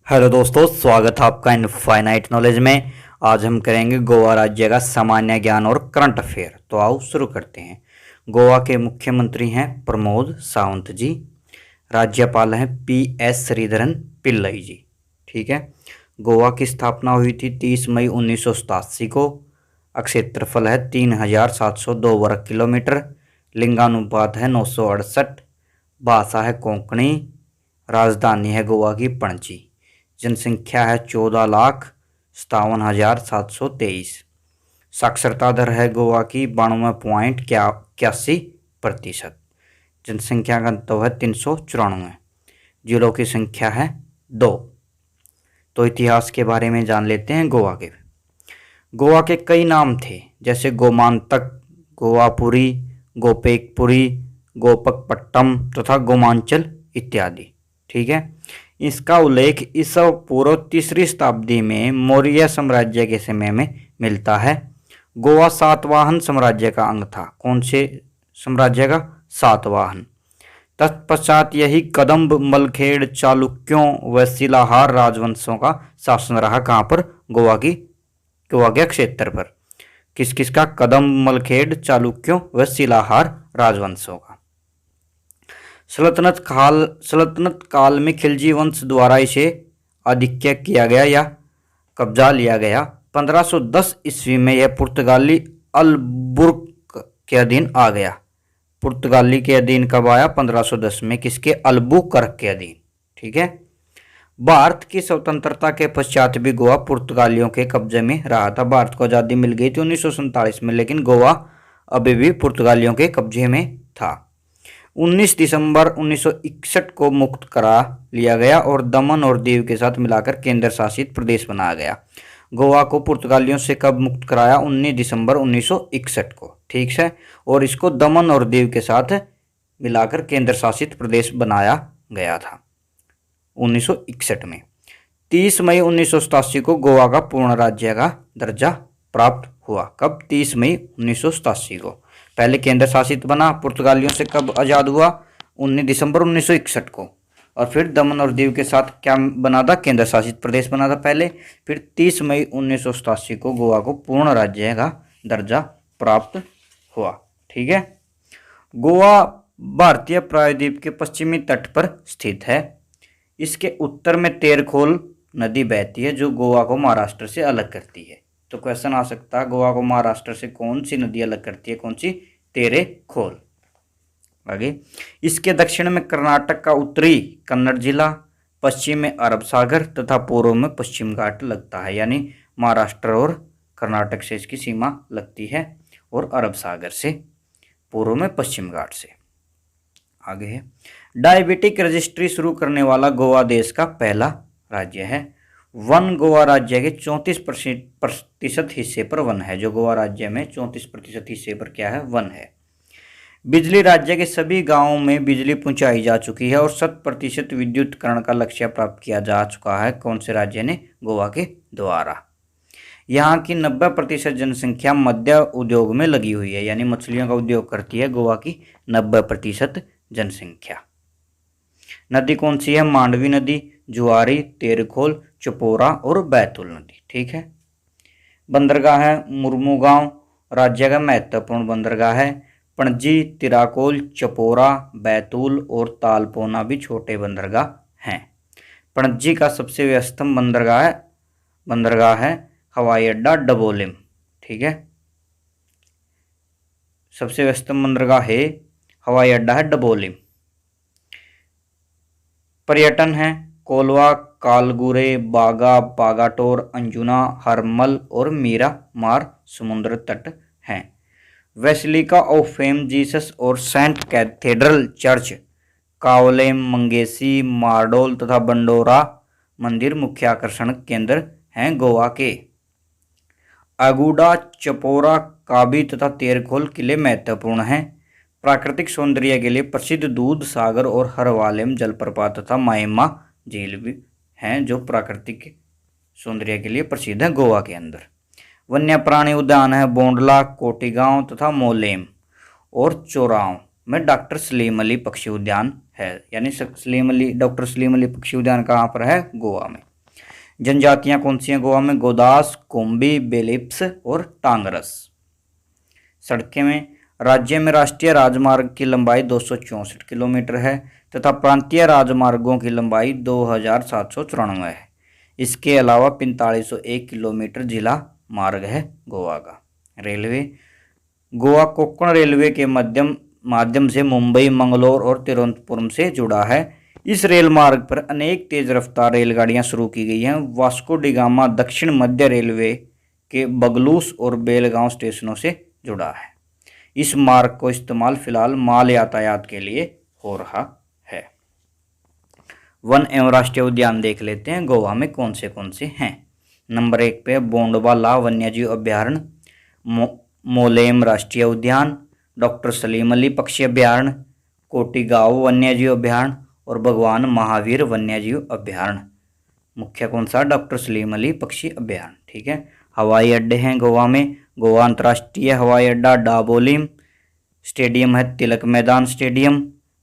Hello दोस्तों, स्वागत है आपका इनफाइनाइट नॉलेज में। आज हम करेंगे गोवा राज्य का सामान्य ज्ञान और करंट अफेयर। तो आओ शुरू करते हैं। गोवा के मुख्यमंत्री हैं प्रमोद सावंत जी। राज्यपाल हैं PS श्रीधरन पिल्लई जी। ठीक है। गोवा की स्थापना हुई थी 30 मई 1987 को। क्षेत्रफल है 3702 वर्ग किलोमीटर। लिंगानुपात है 968। भाषा है कोंकणी। राजधानी है गोवा की पणजी। जनसंख्या है 14,57,723। साक्षरता दर है गोवा की 92.81%। जनसंख्या घनत्व है 394। जिलों की संख्या है 2। तो इतिहास के बारे में जान लेते हैं गोवा के। गोवा के कई नाम थे, जैसे गोमांतक, गोवापुरी, गोपेकपुरी, गोपकपट्टम तथा गोमांचल इत्यादि। ठीक है। इसका उल्लेख ईसा पूर्व 3री शताब्दी में मौर्य साम्राज्य के समय में मिलता है। गोवा सातवाहन साम्राज्य का अंग था। कौन से साम्राज्य का? सातवाहन। तत्पश्चात यही कदम्ब, मलखेड़, चालुक्यों व शिलाहार राजवंशों का शासन रहा। कहाँ पर? गोवा के क्षेत्र पर। किस किस का? कदम्ब, मलखेड़, चालुक्यों व शिलाहार राजवंशों का। सल्तनत काल में खिलजी वंश द्वारा इसे आधिक्य किया गया या कब्जा लिया गया। 1510 ईस्वी में यह पुर्तगाली अलबुर्क के अधीन आ गया। पुर्तगाली के अधीन कब आया? 1510 में। किसके? अल्बुकर्क के अधीन। ठीक है। भारत की स्वतंत्रता के पश्चात भी गोवा पुर्तगालियों के कब्जे में रहा था। भारत को आज़ादी मिल गई थी 1947 में, लेकिन गोवा अभी भी पुर्तगालियों के कब्जे में था। 19 दिसंबर 1961 को मुक्त करा लिया गया और दमन और दीव के साथ मिलाकर केंद्र शासित प्रदेश बनाया गया। गोवा को पुर्तगालियों से कब मुक्त कराया? 19 दिसंबर 1961 को। ठीक है। और इसको दमन और दीव के साथ मिलाकर केंद्र शासित प्रदेश बनाया गया था 1961 में। 30 मई 1987 को गोवा का पूर्ण राज्य का दर्जा प्राप्त हुआ। कब? 30 मई 1987 को। पहले केंद्र शासित बना। पुर्तगालियों से कब आज़ाद हुआ? 19 दिसंबर 1961 को। और फिर दमन और दीव के साथ क्या बना था? केंद्र शासित प्रदेश बना था पहले। फिर 30 मई 1987 को गोवा को पूर्ण राज्य का दर्जा प्राप्त हुआ। ठीक है। गोवा भारतीय प्रायद्वीप के पश्चिमी तट पर स्थित है। इसके उत्तर में तेरखोल नदी बहती है, जो गोवा को महाराष्ट्र से अलग करती है। तो क्वेश्चन आ सकता है, गोवा को महाराष्ट्र से कौन सी नदी अलग करती है? कौन सी? तेरेखोल। आगे, इसके दक्षिण में कर्नाटक का उत्तरी कन्नड़ जिला, पश्चिम में अरब सागर तथा पूर्व में पश्चिम घाट लगता है। यानी महाराष्ट्र और कर्नाटक से इसकी सीमा लगती है और अरब सागर से, पूर्व में पश्चिम घाट से। आगे है, डायबिटिक रजिस्ट्री शुरू करने वाला गोवा देश का पहला राज्य है। वन गोवा राज्य के 34% हिस्से पर वन है। जो गोवा राज्य में 34% हिस्से पर क्या है? वन है। बिजली राज्य के सभी गांवों में बिजली पहुंचाई जा चुकी है और 100% विद्युतीकरण का लक्ष्य प्राप्त किया जा चुका है। कौन से राज्य ने? गोवा के द्वारा। यहाँ की 90% जनसंख्या मध्य उद्योग में लगी हुई है, यानी मछलियों का उद्योग करती है गोवा की 90% जनसंख्या। नदी कौन सी है? मांडवी नदी, जुआरी, तेरखोल, चपोरा और बैतूल नदी। ठीक है। बंदरगाह है मुर्मुगांव राज्य का महत्वपूर्ण बंदरगाह है। पणजी, तिराकोल, चपोरा, बैतूल और तालपोना भी छोटे बंदरगाह हैं। पणजी का सबसे व्यस्तम बंदरगाह है हवाई अड्डा डबोलिम। ठीक है। सबसे व्यस्तम बंदरगाह है हवाई अड्डा है डबोलिम। पर्यटन है कोलवा, कालगुरे, बागा, बागाटोर, अंजुना, हरमल और मीरा मार समुद्र तट हैं। बेसिलिका ऑफ फेम जीसस और सेंट कैथेड्रल चर्च, कावलेम, मंगेसी, मार्डोल तथा बंडोरा मंदिर मुख्य आकर्षण केंद्र हैं गोवा के। अगुडा, चपोरा, काबी तथा तेरखोल किले महत्वपूर्ण हैं। प्राकृतिक सौंदर्य के लिए प्रसिद्ध दूध सागर और हरवालेम जलप्रपात तथा माइमा झील भी हैं, जो प्राकृतिक सौंदर्य के लिए प्रसिद्ध है गोवा के अंदर। वन्य प्राणी उद्यान है बोंडला, कोटीगांव तथा मोलेम और चोराव में डॉक्टर सलीम अली पक्षी उद्यान है। यानी डॉक्टर सलीम अली पक्षी उद्यान कहाँ पर है? गोवा में। जनजातियां कौन सी हैं गोवा में? गोदास, कोम्बी, बेलिप्स और टांगरस। सड़कें में राज्य में राष्ट्रीय राजमार्ग की लंबाई 264 किलोमीटर है तथा प्रांतीय राजमार्गों की लंबाई 2794 है। इसके अलावा 4501 किलोमीटर जिला मार्ग है गोवा का। रेलवे गोवा कोंकण रेलवे के माध्यम से मुंबई, मंगलोर और तिरुवनंतपुरम से जुड़ा है। इस रेल मार्ग पर अनेक तेज रफ्तार रेलगाड़ियां शुरू की गई हैं। वास्को डी गामा दक्षिण मध्य रेलवे के बगलूस और बेलगांव स्टेशनों से जुड़ा है। इस मार्ग को इस्तेमाल फिलहाल माल यातायात के लिए हो रहा है। वन एवं राष्ट्रीय उद्यान देख लेते हैं गोवा में कौन से हैं। नंबर 1 पे बोंडवाला वन्यजीव अभ्यारण्य, मोलेम राष्ट्रीय उद्यान, डॉक्टर सलीम अली पक्षी अभ्यारण्य, कोटिगांव वन्यजीव अभ्यारण्य और भगवान महावीर वन्यजीव अभ्यारण्य। मुख्य कौन सा? डॉक्टर सलीम अली पक्षी अभ्यारण्य। ठीक है। हवाई अड्डे हैं गोवा में। गोवा अंतर्राष्ट्रीय हवाई अड्डा डाबोलिम, स्टेडियम है तिलक मैदान स्टेडियम।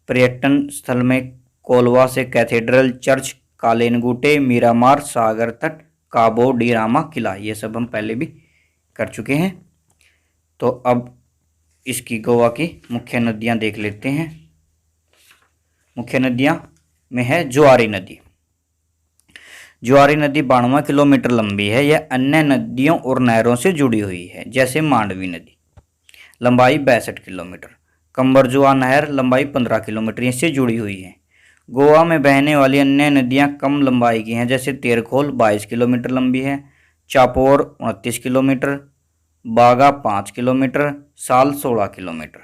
पर्यटन स्थल में कोलवा से कैथेड्रल चर्च, कालेनगुटे, मीरामार, सागर तट, काबो डी रामा किला, ये सब हम पहले भी कर चुके हैं। तो अब इसकी गोवा की मुख्य नदियां देख लेते हैं। मुख्य नदियां में है जुआरी नदी। जुआरी नदी 92 किलोमीटर लंबी है। यह अन्य नदियों और नहरों से जुड़ी हुई है जैसे मांडवी नदी, लंबाई 62 किलोमीटर। कंबरजुआ नहर लंबाई 15 किलोमीटर से जुड़ी हुई है। गोवा में बहने वाली अन्य नदियां कम लंबाई की हैं जैसे तेरखोल 22 किलोमीटर लंबी है, चापोर 29 किलोमीटर, बागा 5 किलोमीटर, साल 16 किलोमीटर,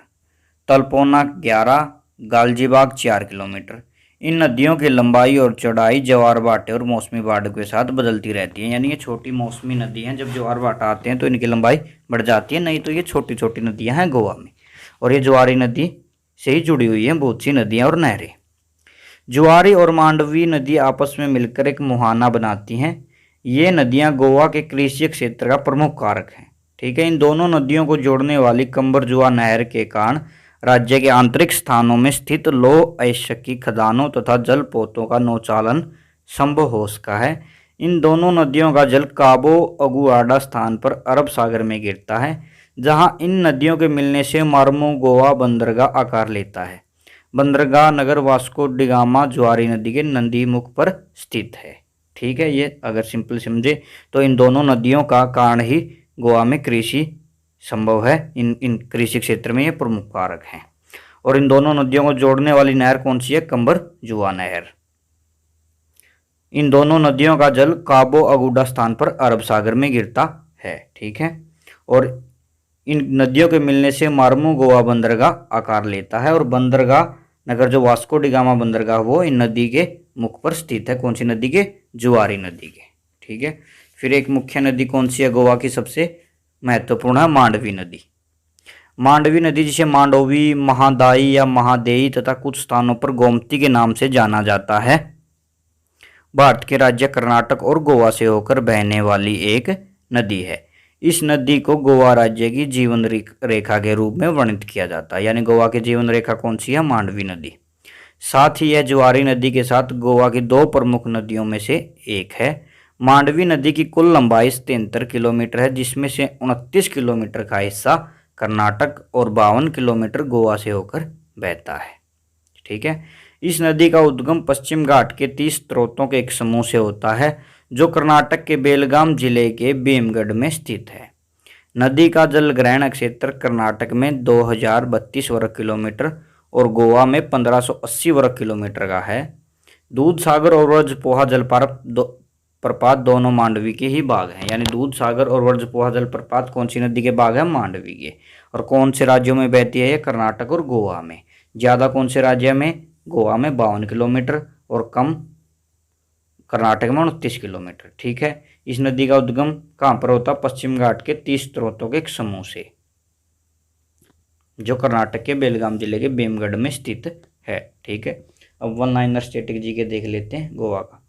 तलपोना 11, गालजीबाग 4 किलोमीटर। इन नदियों की लंबाई और चौड़ाई ज्वार भाटे और मौसमी बाढ़ के साथ बदलती रहती है। यानी ये छोटी मौसमी नदी हैं, जब ज्वार भाटा आते हैं तो इनकी लंबाई बढ़ जाती है, नहीं तो ये छोटी छोटी नदियां हैं गोवा में। और ये जुआरी नदी से ही जुड़ी हुई हैं बहुत सी नदियाँ और नहरें। जुआरी और मांडवी नदी आपस में मिलकर एक मुहाना बनाती हैं। ये नदियाँ गोवा के कृषि क्षेत्र का प्रमुख कारक हैं। ठीक है। इन दोनों नदियों को जोड़ने वाली कंबरजुआ नहर के कारण राज्य के आंतरिक स्थानों में स्थित लौह अयस्क खदानों तथा जलपोतों का नौचालन संभव हो सका है। इन दोनों नदियों का जल काबो अगुआडा स्थान पर अरब सागर में गिरता है, जहां इन नदियों के मिलने से मार्मो गोवा बंदरगाह आकार लेता है। बंदरगाह नगर वास्को डी गामा जुआरी नदी के नदी मुख पर स्थित है। ठीक है। ये अगर सिंपल समझे तो इन दोनों नदियों का कारण ही गोवा में कृषि संभव है। इन कृषि क्षेत्र में ये प्रमुख कारक हैं। और इन दोनों नदियों को जोड़ने वाली नहर कौन सी है? कंबरजुआ नहर। इन दोनों नदियों का जल काबो अगुडा स्थान पर अरब सागर में गिरता है। ठीक है। और इन नदियों के मिलने से मार्मो गोवा बंदरगाह आकार लेता है। और बंदरगाह नगर जो वास्को डी गामा बंदरगाह वो इन नदी के मुख पर स्थित है। कौन सी नदी के? जुआरी नदी के। ठीक है। फिर एक मुख्य नदी कौन सी है गोवा की? सबसे महत्वपूर्ण है मांडवी नदी। मांडवी नदी जिसे मांडोवी, महादाई या महादेई तथा कुछ स्थानों पर गोमती के नाम से जाना जाता है, भारत के राज्य कर्नाटक और गोवा से होकर बहने वाली एक नदी है। इस नदी को गोवा राज्य की जीवन रेखा के रूप में वर्णित किया जाता है। यानी गोवा की जीवन रेखा कौन सी है? मांडवी नदी। साथ ही यह जुआरी नदी के साथ गोवा की दो प्रमुख नदियों में से एक है। मांडवी नदी की कुल लंबाई 73 किलोमीटर है, जिसमें से 29 किलोमीटर का हिस्सा कर्नाटक और 52 किलोमीटर गोवा से होकर बहता है। ठीक है। इस नदी का उद्गम पश्चिम घाट के 30 स्रोतों के एक समूह से होता है, जो कर्नाटक के बेलगाम जिले के भीमगढ़ में स्थित है। नदी का जल ग्रहण क्षेत्र कर्नाटक में 2032 वर्ग किलोमीटर और गोवा में 1580 वर्ग किलोमीटर का है। दूध सागर और व्रजपोहा जलप्रपात दोनों मांडवी के ही भाग हैं। यानी दूध सागर और व्रजपोहा जलप्रपात कौन सी नदी के भाग हैं? मांडवी के। और कौन से राज्यों में बहती है? कर्नाटक और गोवा में। ज़्यादा कौन से राज्य में? गोवा में 52 किलोमीटर और कम कर्नाटक में 29 किलोमीटर। ठीक है। इस नदी का उद्गम कहाँ पर होता? पश्चिम घाट के 30 स्रोतों के एक समूह से, जो कर्नाटक के बेलगाम जिले के भीमगढ़ में स्थित है। ठीक है। अब वन लाइनर स्टैटिक जी के देख लेते हैं गोवा का।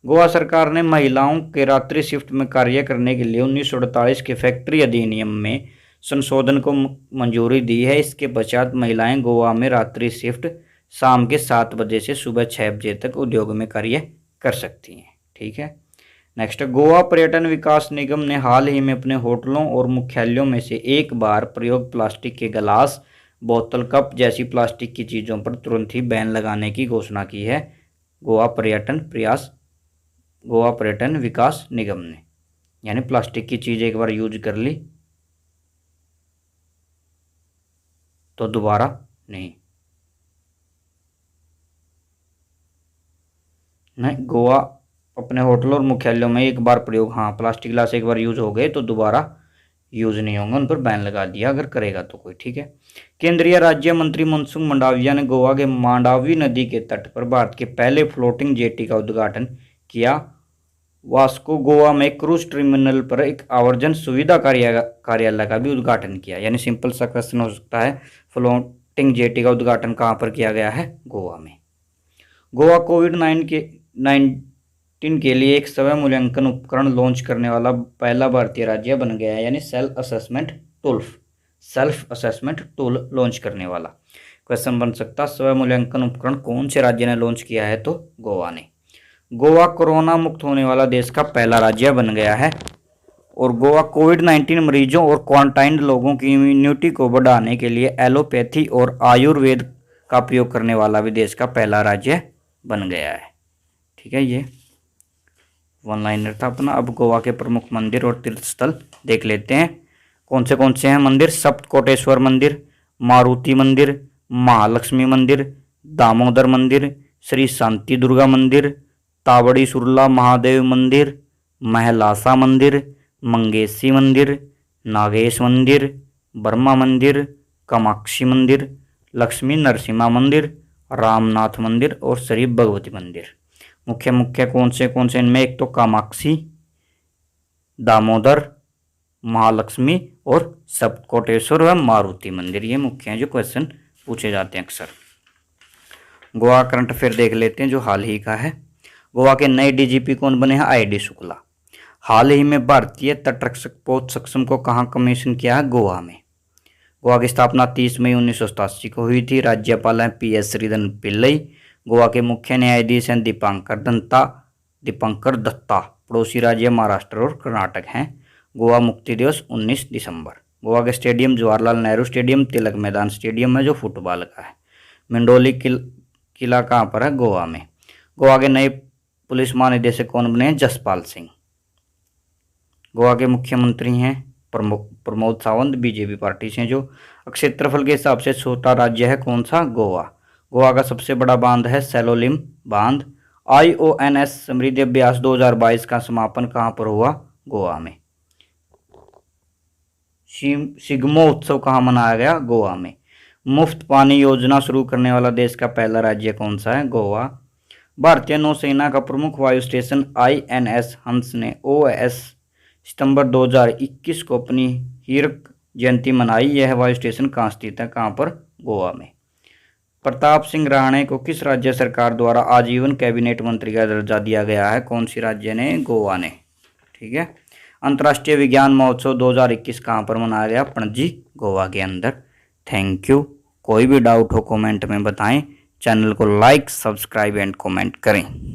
गोवा सरकार ने महिलाओं के रात्रि शिफ्ट में कार्य करने के लिए 1948 के फैक्ट्री अधिनियम में संशोधन को मंजूरी दी है। इसके पश्चात महिलाएं गोवा में रात्रि शिफ्ट शाम के 7 बजे से सुबह 6 बजे तक उद्योग में कार्य कर सकती हैं। ठीक है। नेक्स्ट, गोवा पर्यटन विकास निगम ने हाल ही में अपने होटलों और मुख्यालयों में से एक बार प्रयोग प्लास्टिक के गिलास, बोतल, कप जैसी प्लास्टिक की चीज़ों पर तुरंत ही बैन लगाने की घोषणा की है। गोवा पर्यटन विकास निगम ने, यानी प्लास्टिक की चीज़ एक बार यूज कर ली तो दोबारा नहीं। गोवा अपने होटलों और मुख्यालयों में एक बार प्रयोग, हाँ प्लास्टिक गिलास एक बार यूज हो गए तो दोबारा यूज नहीं होंगे, उन पर बैन लगा दिया अगर करेगा तो कोई। ठीक है। केंद्रीय राज्य मंत्री मनसुख मंडाविया ने गोवा के मांडावी नदी के तट पर भारत के पहले फ्लोटिंग जेटी का उद्घाटन किया। वास्को गोवा में क्रूज टर्मिनल पर एक आवर्जन सुविधा कार्यालय का भी उद्घाटन किया। यानी सिंपल सा क्वेश्चन हो सकता है, फ्लोटिंग जेटी का उद्घाटन कहाँ पर किया गया है? गोवा में। गोवा कोविड-19 के लिए एक स्वयं मूल्यांकन उपकरण लॉन्च करने वाला पहला भारतीय राज्य बन गया है। यानी सेल्फ असेसमेंट टूल लॉन्च करने वाला। क्वेश्चन बन सकता, स्वयं मूल्यांकन उपकरण कौन से राज्य ने लॉन्च किया है? तो गोवा ने। गोवा कोरोना मुक्त होने वाला देश का पहला राज्य बन गया है। और गोवा कोविड-19 मरीजों और क्वारंटाइन लोगों की इम्यूनिटी को बढ़ाने के लिए एलोपैथी और आयुर्वेद का प्रयोग करने वाला भी देश का पहला राज्य बन गया है। ठीक है, ये वन लाइनर था अपना। अब गोवा के प्रमुख मंदिर और तीर्थ स्थल देख लेते हैं। कौन से हैं मंदिर? सप्तकोटेश्वर मंदिर, मारुति मंदिर, महालक्ष्मी मंदिर, दामोदर मंदिर, श्री शांति दुर्गा मंदिर, तावड़ी सुरला महादेव मंदिर, महलासा मंदिर, मंगेशी मंदिर, नागेश मंदिर, बर्मा मंदिर, कामाक्षी मंदिर, लक्ष्मी नरसिम्हा मंदिर, रामनाथ मंदिर और श्री भगवती मंदिर। मुख्य कौन से इनमें? एक तो कामाक्षी, दामोदर, महालक्ष्मी और सप्तकोटेश्वर व मारुति मंदिर, ये मुख्य हैं जो क्वेश्चन पूछे जाते हैं अक्सर। गोवा करंट अफेयर देख लेते हैं जो हाल ही का है। गोवा के नए डीजीपी कौन बने हैं? आई.डी. शुक्ला। हाल ही में भारतीय तटरक्षक पोत सक्षम को कहाँ कमीशन किया है? गोवा में। गोवा की स्थापना 30 मई 1987 को हुई थी। राज्यपाल हैं PS श्रीधरन पिल्लई। गोवा के मुख्य न्यायाधीश हैं दीपंकर दत्ता। पड़ोसी राज्य महाराष्ट्र और कर्नाटक हैं। गोवा मुक्ति दिवस 19 दिसंबर। गोवा के स्टेडियम जवाहरलाल नेहरू स्टेडियम, तिलक मैदान स्टेडियम है जो फुटबॉल का है। मिंडोली किला कहाँ पर है? गोवा में। गोवा के नए पुलिस महानिदेशक कौन बने हैं? जसपाल सिंह। गोवा के मुख्यमंत्री हैं प्रमोद सावंत, बीजेपी पार्टी से जो। क्षेत्रफल के हिसाब से छोटा राज्य है कौन सा? गोवा। गोवा का सबसे बड़ा बांध है सैलोलिम बांध। IONS समृद्धि अभ्यास 2022 का समापन कहाँ पर हुआ? गोवा में। शिग्मो उत्सव कहाँ मनाया गया? गोवा में। मुफ्त पानी योजना शुरू करने वाला देश का पहला राज्य कौन सा है? गोवा। भारतीय नौसेना का प्रमुख वायु स्टेशन INS हंस ने OS सितंबर 2021 को अपनी हीरक जयंती मनाई। यह वायु स्टेशन कहाँ स्थित है? कहाँ पर? गोवा में। प्रताप सिंह राणे को किस राज्य सरकार द्वारा आजीवन कैबिनेट मंत्री का दर्जा दिया गया है? कौन सी राज्य ने? गोवा ने। ठीक है। अंतर्राष्ट्रीय विज्ञान महोत्सव 2021 कहाँ पर मनाया गया? पणजी, गोवा के अंदर। Thank you. कोई भी डाउट हो कमेंट में बताएं। चैनल को लाइक, सब्सक्राइब एंड कमेंट करें।